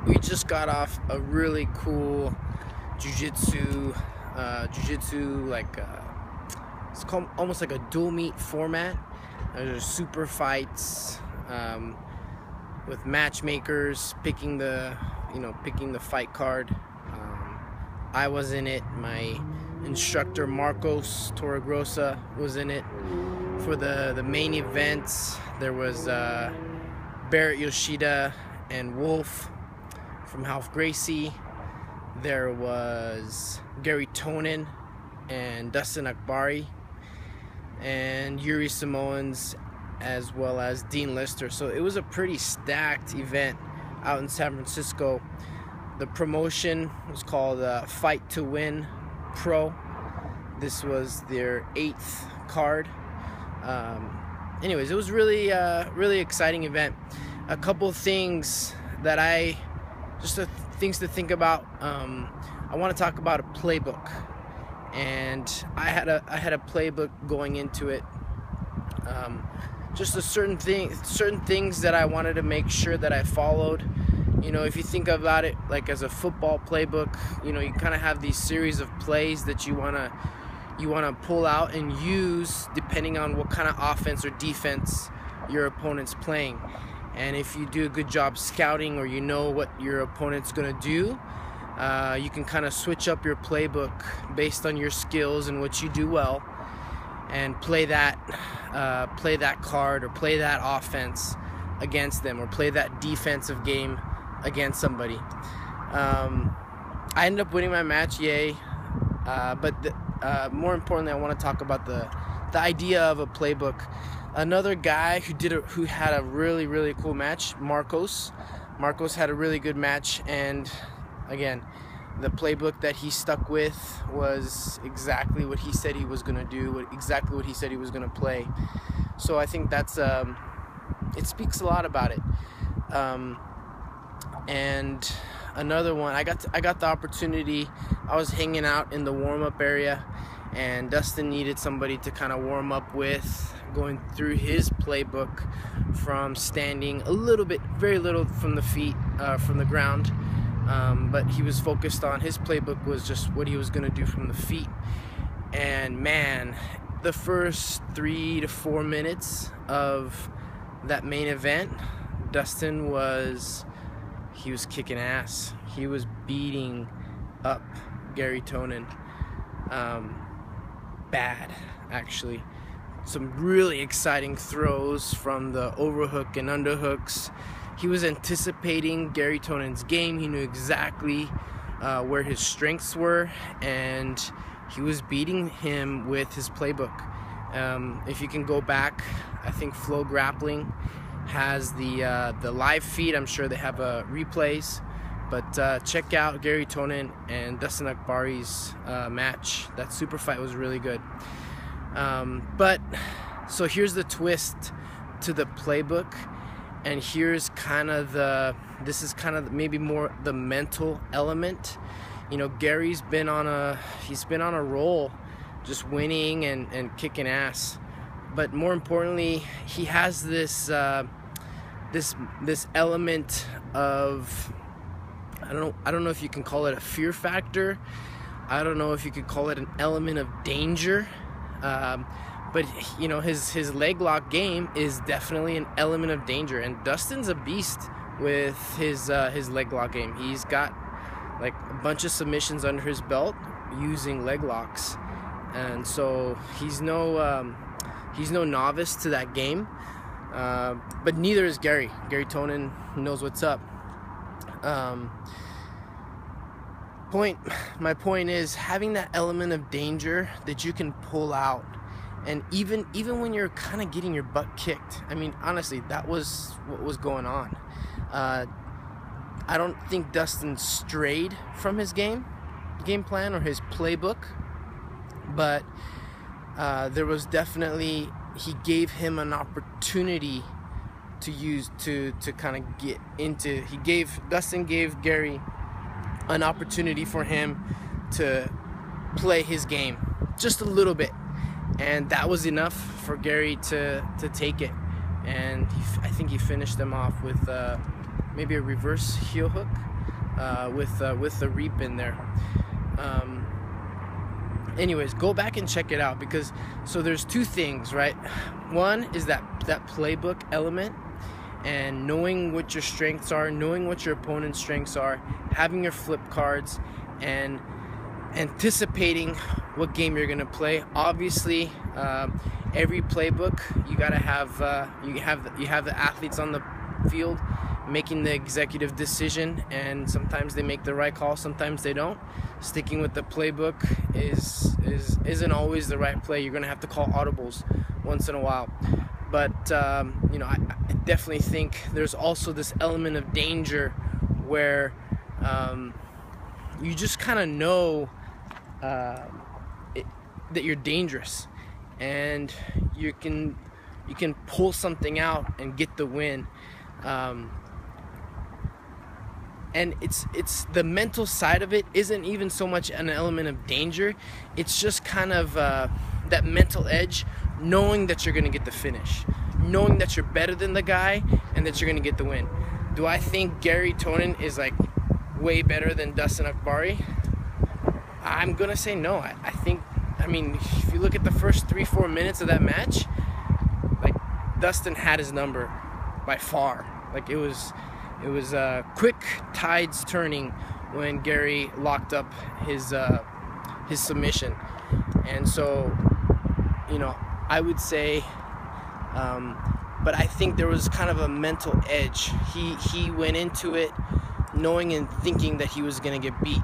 we just got off a really cool jiu-jitsu like it's called almost like a dual meet format. There's super fights with matchmakers picking the fight card. I was in it. My instructor Marcos Torregrosa was in it. For the main events, there was Barrett Yoshida and Wolf from Half Gracie. There was Gary Tonon and Dustin Akbari, and Yuri Simoes, as well as Dean Lister. So it was a pretty stacked event out in San Francisco. The promotion was called Fight to Win Pro. This was their 8th card. Anyways, it was really exciting event. A couple things that things to think about. I want to talk about a playbook, and I had a playbook going into it. Just certain things that I wanted to make sure that I followed. If you think about it like as a football playbook, you kind of have these series of plays that you want to pull out and use depending on what kind of offense or defense your opponent's playing. And if you do a good job scouting, or you know what your opponent's going to do, you can kind of switch up your playbook based on your skills and what you do well, and play that card or play that offense against them, or play that defensive game against somebody. I ended up winning my match, yay. But more importantly, I want to talk about the idea of a playbook. Another guy who had a really cool match, Marcos. Marcos had a really good match, and again, the playbook that he stuck with was exactly what he said he was going to do, exactly what he said he was going to play. So I think that's it speaks a lot about it. And another one, I got the opportunity. I was hanging out in the warm-up area, and Dustin needed somebody to kind of warm up with, going through his playbook from standing a little bit, very little from the feet, from the ground. But he was focused on his playbook was just what he was going to do from the feet. And man, the first 3 to 4 minutes of that main event, Dustin was kicking ass. He was beating up Gary Tonon. Bad, actually. Some really exciting throws from the overhook and underhooks. He was anticipating Gary Tonon's game. He knew exactly where his strengths were, and he was beating him with his playbook. If you can go back, I think Flow Grappling has the live feed. I'm sure they have replays, but check out Gary Tonon and Dustin Akbari's match. That super fight was really good. But so here's the twist to the playbook, and here's kind of this is kind of maybe more the mental element. Gary's been on a roll, just winning and kicking ass. But more importantly, he has this element of, I don't know if you can call it a fear factor. I don't know if you could call it an element of danger. But his leg lock game is definitely an element of danger, and Dustin's a beast with his leg lock game. He's got like a bunch of submissions under his belt using leg locks, and so he's no novice to that game, but neither is Gary. Gary Tonon knows what's up. My point is having that element of danger that you can pull out, and even when you're kind of getting your butt kicked. I mean, honestly, that was what was going on. I don't think Dustin strayed from his game plan or his playbook, but there was definitely, he gave him an opportunity to use to kind of get into. Dustin gave Gary an opportunity for him to play his game just a little bit, and that was enough for Gary to take it. And I think he finished them off with maybe a reverse heel hook. with the reap in there. Anyways, go back and check it out, because so there's two things, right? One is that playbook element, and knowing what your strengths are, knowing what your opponent's strengths are, having your flip cards, and anticipating what game you're gonna play. Obviously, every playbook, you gotta have you have the athletes on the field making the executive decision, and sometimes they make the right call, sometimes they don't. Sticking with the playbook isn't always the right play. You're gonna have to call audibles once in a while. But you know, I definitely think there's also this element of danger where you just kind of know that you're dangerous, and you can pull something out and get the win. And it's the mental side of it isn't even so much an element of danger. It's just kind of that mental edge, knowing that you're going to get the finish, knowing that you're better than the guy and that you're going to get the win. Do I think Gary Tonon is like way better than Dustin Akbari? I'm going to say no. I mean, if you look at the first 3-4 minutes of that match, like, Dustin had his number by far. Like, it was quick tides turning when Gary locked up his submission. And so, you know, I would say, but I think there was kind of a mental edge. He went into it knowing and thinking that he was gonna get beat,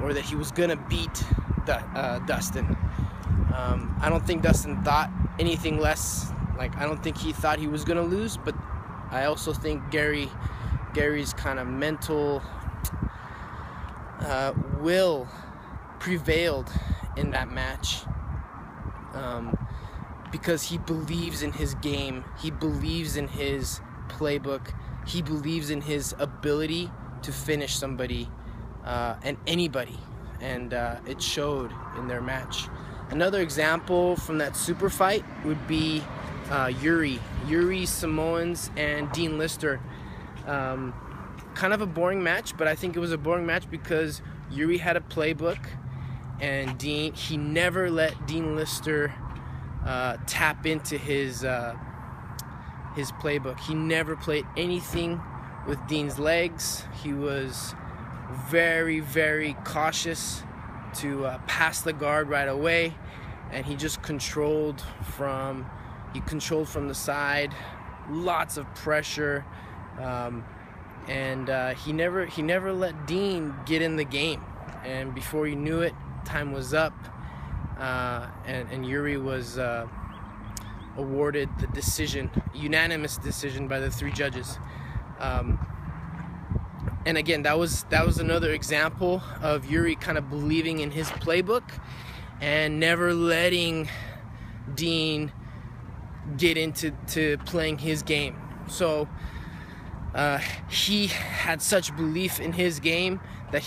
or that he was gonna beat Dustin. I don't think Dustin thought anything less. Like, I don't think he thought he was gonna lose, but I also think Gary's kind of mental will prevailed in that match, because he believes in his game, he believes in his playbook, he believes in his ability to finish somebody and anybody, and it showed in their match. Another example from that super fight would be Yuri Simoes and Dean Lister. Kind of a boring match, but I think it was a boring match because Yuri had a playbook, and he never let Dean Lister tap into his playbook. He never played anything with Dean's legs. He was very, very cautious to pass the guard right away, and he just controlled from the side, lots of pressure, and he never let Dean get in the game. And before you knew it, time was up, and Yuri was awarded the unanimous decision by the 3 judges. And again, that was another example of Yuri kind of believing in his playbook and never letting Dean get into playing his game. So he had such belief in his game that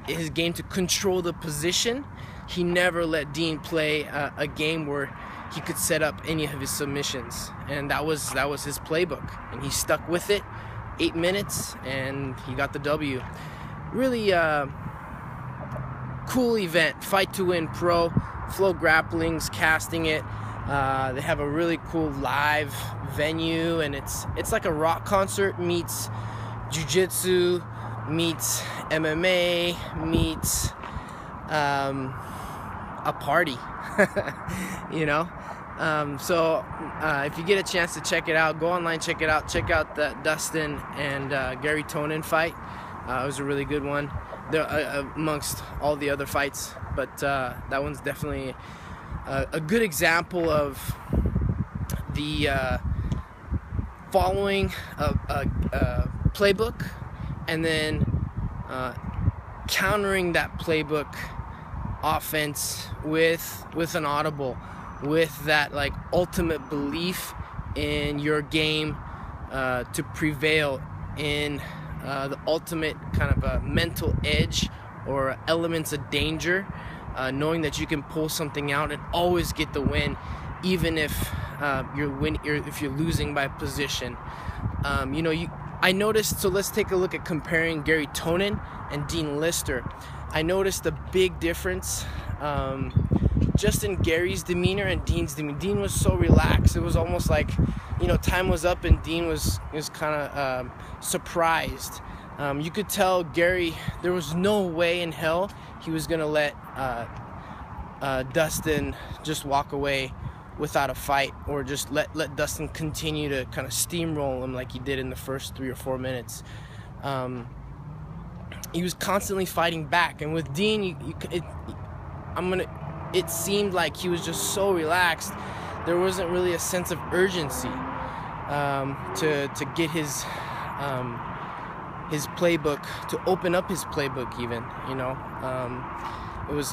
his game to control the position. He never let Dean play a game where he could set up any of his submissions, and that was his playbook, and he stuck with it. 8 minutes, and he got the W. Really cool event. Fight to Win Pro, Flow Grappling's casting it. They have a really cool live venue, and it's like a rock concert meets jiu-jitsu meets MMA meets a party. You know. So if you get a chance to check it out, go online, check it out. Check out the Dustin and Gary Tonon fight. It was a really good one, amongst all the other fights. But that one's definitely a good example of the following a playbook and then countering that playbook offense with an audible, with that like ultimate belief in your game to prevail, in the ultimate kind of a mental edge or elements of danger, knowing that you can pull something out and always get the win, even if you're losing by position. You know, I noticed, so let's take a look at comparing Gary Tonon and Dean Lister. I noticed a big difference just in Gary's demeanor and Dean's demeanor. Dean was so relaxed. It was almost like, you know, time was up and Dean was kind of surprised. You could tell Gary, there was no way in hell he was going to let Dustin just walk away without a fight, or just let Dustin continue to kind of steamroll him like he did in the first 3 or 4 minutes. He was constantly fighting back, and with Dean, it seemed like he was just so relaxed. There wasn't really a sense of urgency to get his playbook, to open up his playbook even, you know.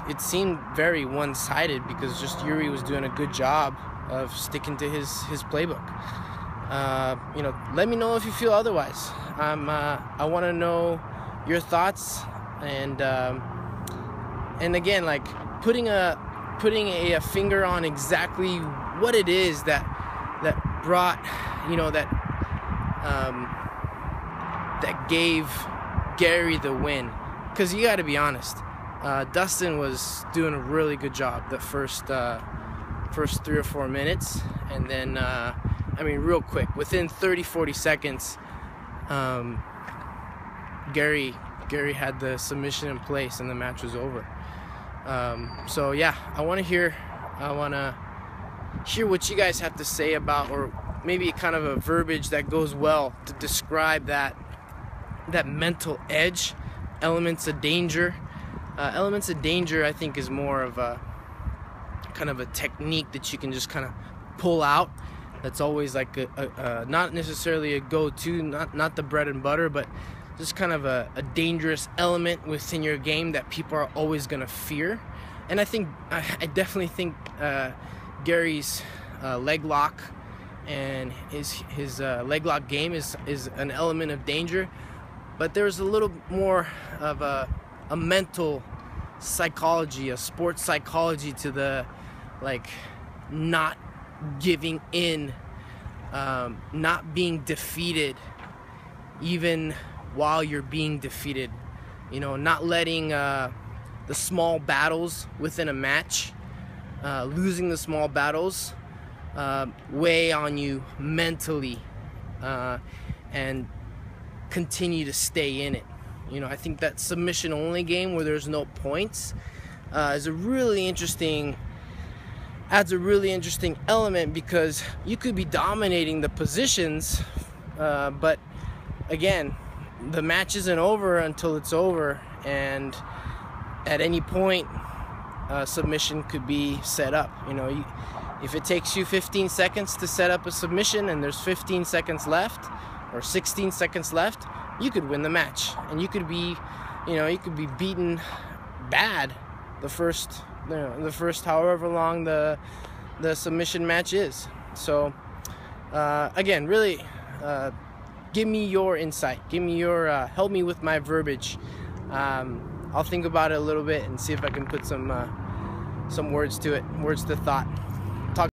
It seemed very one-sided because just Yuri was doing a good job of sticking to his playbook. You know, let me know if you feel otherwise. I want to know your thoughts, and again, like putting a finger on exactly what it is that brought, you know, that gave Gary the win. Because you got to be honest, Dustin was doing a really good job the first 3 or 4 minutes, and then I mean, real quick, within 30-40 seconds, Gary had the submission in place and the match was over. So yeah, I want to hear what you guys have to say about, or maybe kind of a verbiage that goes well to describe that mental edge, elements of danger. Elements of danger, I think, is more of a kind of a technique that you can just kind of pull out. That's always like a not necessarily a go-to, not the bread and butter, but just kind of a dangerous element within your game that people are always going to fear. And I definitely think Gary's leg lock and his leg lock game is an element of danger, but there's a little more of a mental psychology, a sports psychology to the, like, not giving in, not being defeated even while you're being defeated, you know, not letting the small battles within a match, losing the small battles, weigh on you mentally, and continue to stay in it. You know, I think that submission only game where there's no points is adds a really interesting element, because you could be dominating the positions, but again, the match isn't over until it's over, and at any point submission could be set up. You know, if it takes you 15 seconds to set up a submission and there's 15 seconds left or 16 seconds left, you could win the match, and you could be beaten bad the first however long the submission match is. So again, really, give me your insight, give me your help me with my verbiage. I'll think about it a little bit and see if I can put some words to it, words to thought.